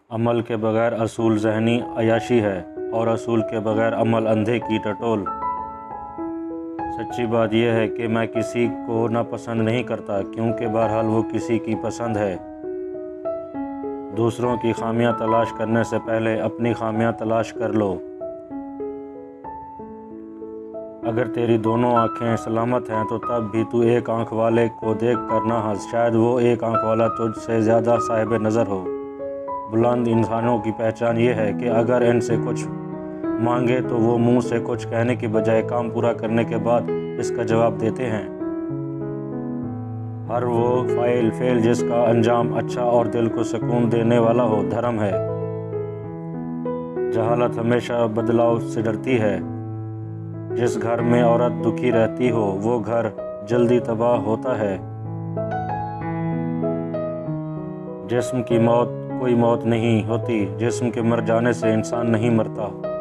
عمل کے بغیر اصول ذہنی عیاشی ہے اور اصول کے بغیر عمل اندھے کی ٹٹول۔ سچی بات یہ ہے کہ میں کسی کو ناپسند نہیں کرتا، کیونکہ بہرحال وہ کسی کی پسند ہے۔ دوسروں کی خامیاں تلاش کرنے سے پہلے اپنی خامیاں تلاش کر لو۔ اگر تیری دونوں آنکھیں سلامت ہیں تو تب بھی تو ایک آنکھ والے کو دیکھ کر نہ ہنس، شاید وہ ایک آنکھ والا تجھ سے زیادہ صاحب نظر ہو۔ بلند انسانوں کی پہچان یہ ہے کہ اگر ان سے کچھ مانگے تو وہ منہ سے کچھ کہنے کی بجائے کام پورا کرنے کے بعد اس کا جواب دیتے ہیں۔ ہر وہ فعل جس کا انجام اچھا اور دل کو سکون دینے والا ہو دھرم ہے۔ جہالت ہمیشہ بدلاؤ سے ڈرتی ہے۔ جس گھر میں عورت دکھی رہتی ہو وہ گھر جلدی تباہ ہوتا ہے۔ جسم کی موت کوئی موت نہیں ہوتی، جسم کے مر جانے سے انسان نہیں مرتا۔